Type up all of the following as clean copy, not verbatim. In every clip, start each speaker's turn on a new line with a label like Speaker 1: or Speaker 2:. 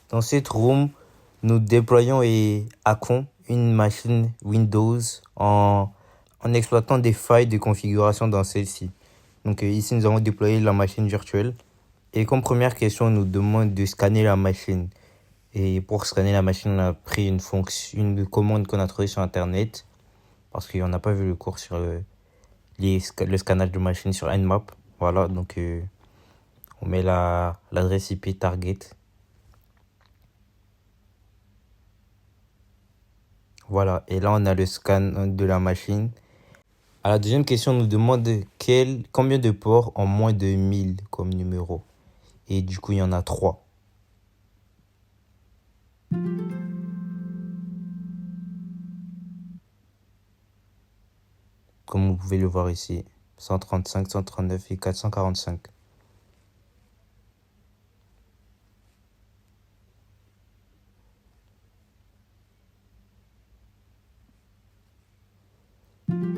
Speaker 1: Dans cette room, nous déployons et hackons une machine Windows en exploitant des failles de configuration dans celle-ci. Donc ici, nous avons déployé la machine virtuelle. Et comme première question, on nous demande de scanner la machine. Et pour scanner la machine, on a pris une commande qu'on a trouvée sur Internet. Parce qu'on n'a pas vu le cours sur le scannage de machine sur Nmap. Voilà, donc on met l'adresse IP target. Voilà, et là on a le scan de la machine. À la deuxième question, on nous demande combien de ports ont moins de 1000 comme numéro. Et du coup, il y en a 3. Comme vous pouvez le voir ici, 135, 139 et 445.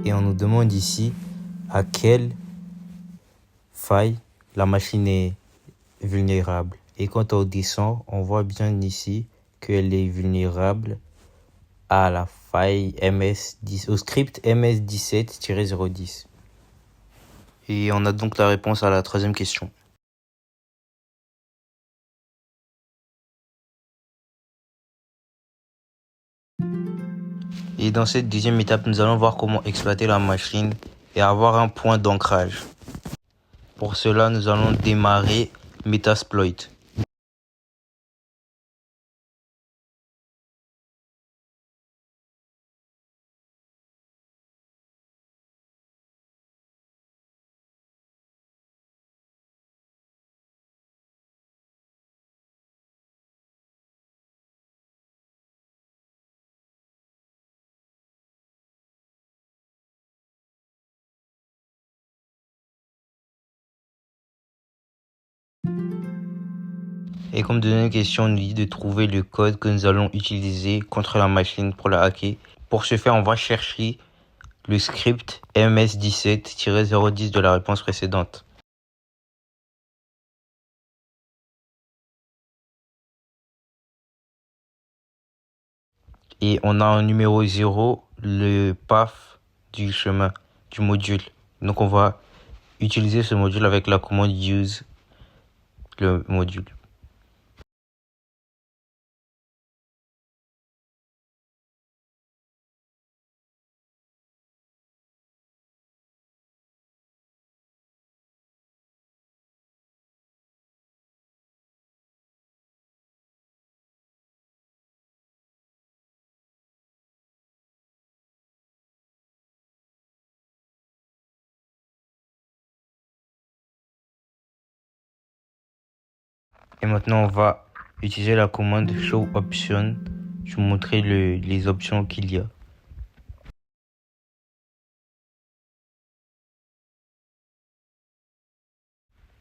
Speaker 1: Et on nous demande ici à quelle faille la machine est vulnérable. Et quand on descend, on voit bien ici qu'elle est vulnérable à la faille MS10, au script MS17-010. Et on a donc la réponse à la troisième question. Et dans cette deuxième étape, nous allons voir comment exploiter la machine et avoir un point d'ancrage. Pour cela, nous allons démarrer Metasploit. Et comme deuxième question, on nous dit de trouver le code que nous allons utiliser contre la machine pour la hacker. Pour ce faire, on va chercher le script MS17-010 de la réponse précédente. Et on a un numéro 0, le path du chemin, du module. Donc on va utiliser ce module avec la commande use le module. Et maintenant, on va utiliser la commande show option. Je vais vous montrer les options qu'il y a.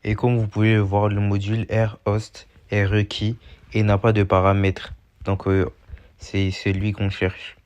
Speaker 1: Et comme vous pouvez le voir, le module rhost est requis et n'a pas de paramètres. Donc, c'est celui qu'on cherche.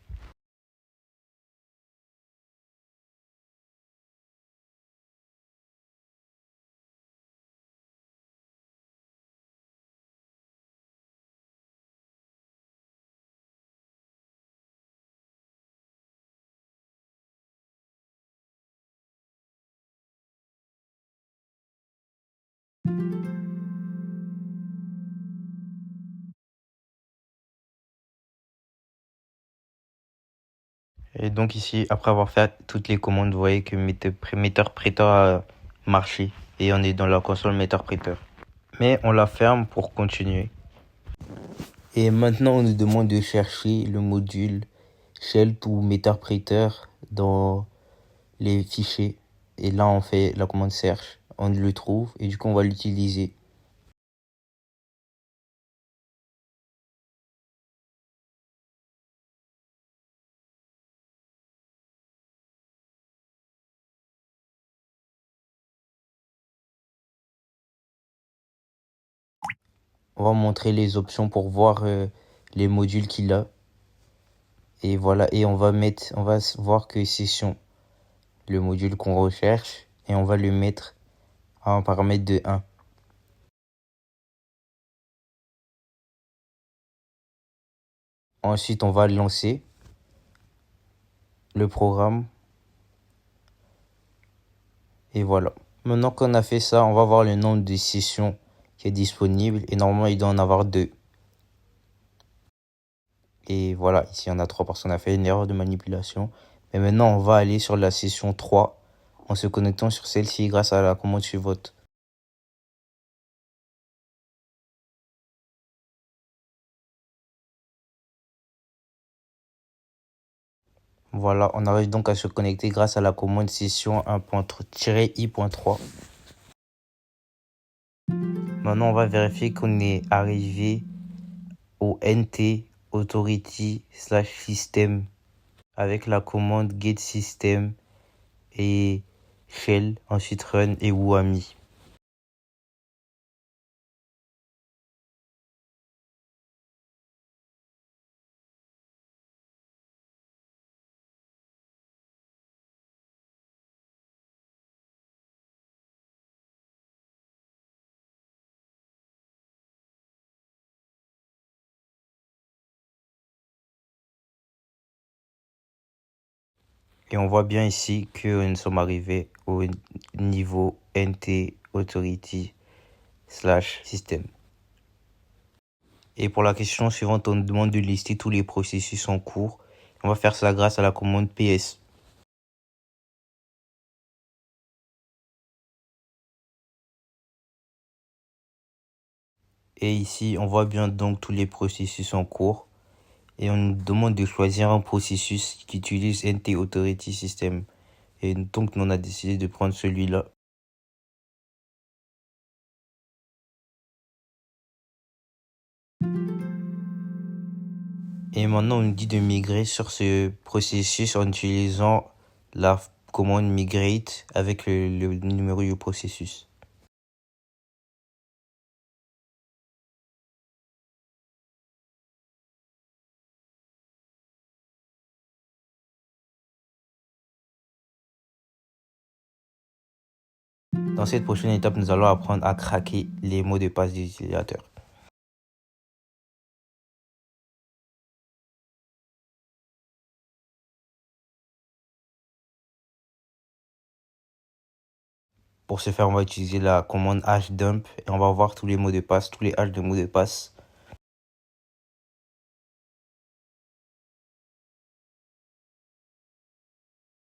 Speaker 1: Et donc ici, après avoir fait toutes les commandes, vous voyez que Meterpreter a marché. Et on est dans la console Meterpreter. Mais on la ferme pour continuer. Et maintenant, on nous demande de chercher le module shell ou Meterpreter dans les fichiers. Et là, on fait la commande search. On le trouve et du coup, on va l'utiliser. On va montrer les options pour voir les modules qu'il a. Et voilà, et on va voir que c'est le module qu'on recherche et on va le mettre à un paramètre de 1. Ensuite, on va lancer le programme. Et voilà. Maintenant qu'on a fait ça, on va voir le nombre de sessions qui est disponible. Et normalement, il doit en avoir 2. Et voilà, ici, on a 3 parce qu'on a fait une erreur de manipulation. Mais maintenant, on va aller sur la session 3 en se connectant sur celle-ci grâce à la commande suivante. Voilà, on arrive donc à se connecter grâce à la commande session 1.i.3. Maintenant, on va vérifier qu'on est arrivé au NT authority/system avec la commande get system et shell, ensuite run et wami. Et on voit bien ici que nous sommes arrivés au niveau NT authority/system. Et pour la question suivante, on nous demande de lister tous les processus en cours. On va faire ça grâce à la commande ps. Et ici, on voit bien donc tous les processus en cours. Et on nous demande de choisir un processus qui utilise NT Authority System. Et donc, nous, on a décidé de prendre celui-là. Et maintenant, on nous dit de migrer sur ce processus en utilisant la commande migrate avec le numéro du processus. Dans cette prochaine étape, nous allons apprendre à craquer les mots de passe des utilisateurs. Pour ce faire, on va utiliser la commande hashDump et on va voir tous les mots de passe, tous les hash de mots de passe.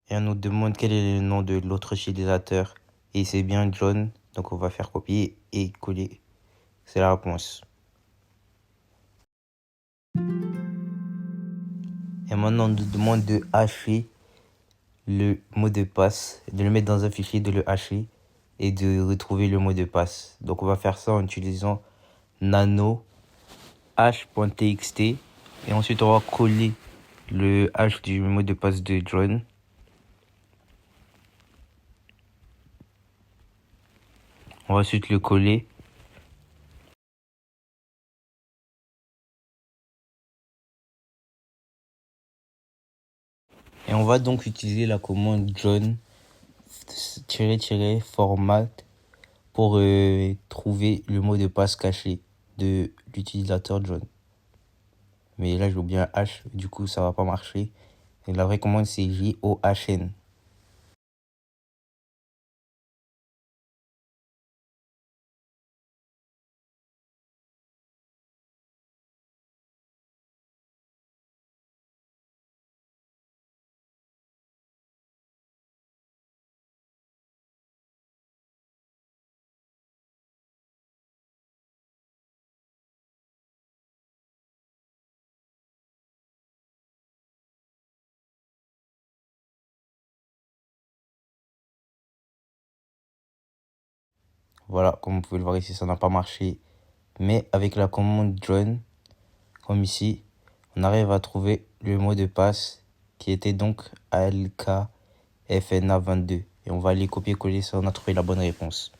Speaker 1: Et on nous demande quel est le nom de l'autre utilisateur. Et c'est bien John. Donc on va faire copier et coller. C'est la réponse. Et maintenant, on nous demande de hasher le mot de passe, de le mettre dans un fichier, de le hasher et de retrouver le mot de passe. Donc on va faire ça en utilisant nano hash.txt et ensuite on va coller le hash du mot de passe de John. On va ensuite le coller. Et on va donc utiliser la commande john-format pour trouver le mot de passe caché de l'utilisateur John. Mais là, j'ai oublié un H, du coup, ça va pas marcher. Et la vraie commande, c'est JOHN. Voilà, comme vous pouvez le voir ici, ça n'a pas marché. Mais avec la commande John, comme ici, on arrive à trouver le mot de passe qui était donc ALKFNA22. Et on va aller copier-coller ça, on a trouvé la bonne réponse.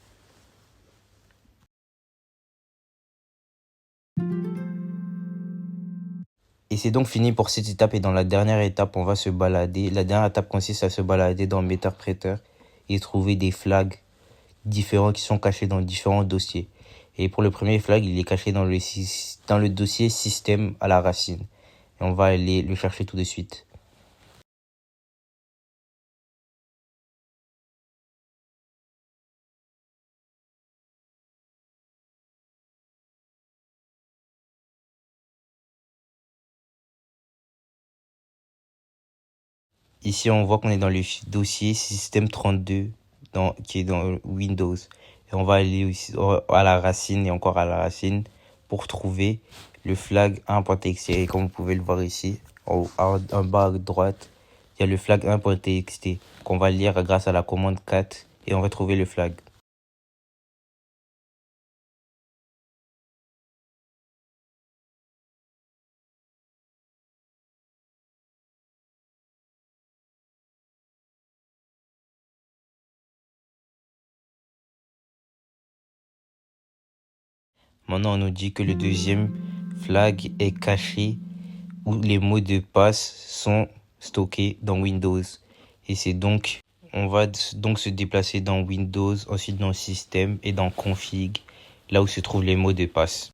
Speaker 1: Et c'est donc fini pour cette étape. Et dans la dernière étape, on va se balader. La dernière étape consiste à se balader dans Meterpreter et trouver des flags différents qui sont cachés dans différents dossiers. Et pour le premier flag, il est caché dans le dossier système à la racine. et on va aller le chercher tout de suite. Ici, on voit qu'on est dans le dossier système 32 qui est dans Windows. Et on va aller aussi à la racine et encore à la racine pour trouver le flag 1.txt. Et comme vous pouvez le voir ici, en bas à droite, il y a le flag 1.txt qu'on va lire grâce à la commande 4 et on va trouver le flag. Maintenant, on nous dit que le deuxième flag est caché où les mots de passe sont stockés dans Windows. Et c'est donc, on va donc se déplacer dans Windows, ensuite dans Système et dans Config, là où se trouvent les mots de passe.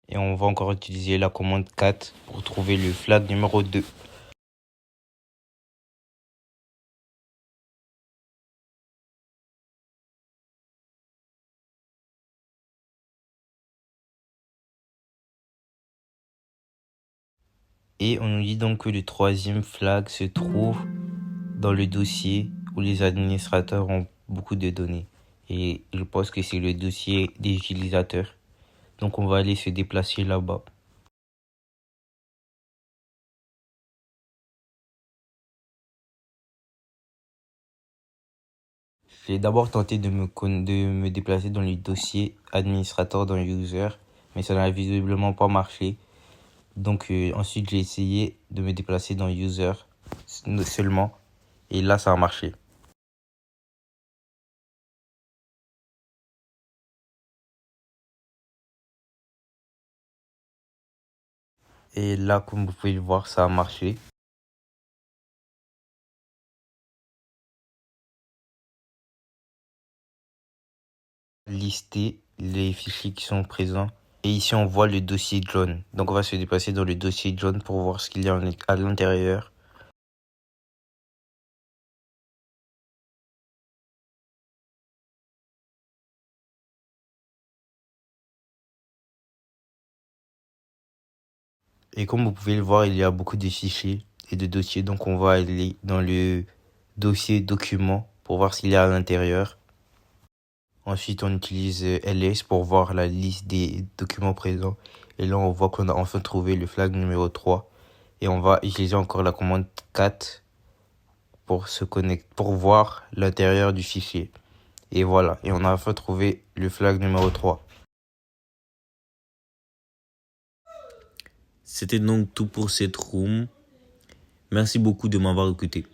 Speaker 1: Et on va encore utiliser la commande 4 pour trouver le flag numéro 2. Et on nous dit donc que le troisième flag se trouve dans le dossier où les administrateurs ont beaucoup de données. Et je pense que c'est le dossier des utilisateurs. Donc on va aller se déplacer là-bas. J'ai d'abord tenté de me déplacer dans le dossier administrateur dans user, mais ça n'a visiblement pas marché. Donc ensuite j'ai essayé de me déplacer dans user seulement, et là ça a marché. Et là, comme vous pouvez le voir, ça a marché. Lister les fichiers qui sont présents. Et ici, on voit le dossier John. Donc, on va se déplacer dans le dossier John pour voir ce qu'il y a à l'intérieur. Et comme vous pouvez le voir, il y a beaucoup de fichiers et de dossiers. Donc, on va aller dans le dossier documents pour voir ce qu'il y a à l'intérieur. Ensuite, on utilise ls pour voir la liste des documents présents. Et là, on voit qu'on a enfin trouvé le flag numéro 3. Et on va utiliser encore la commande 4 pour se connecter, pour voir l'intérieur du fichier. Et voilà, et on a enfin trouvé le flag numéro 3. C'était donc tout pour cette room. Merci beaucoup de m'avoir écouté.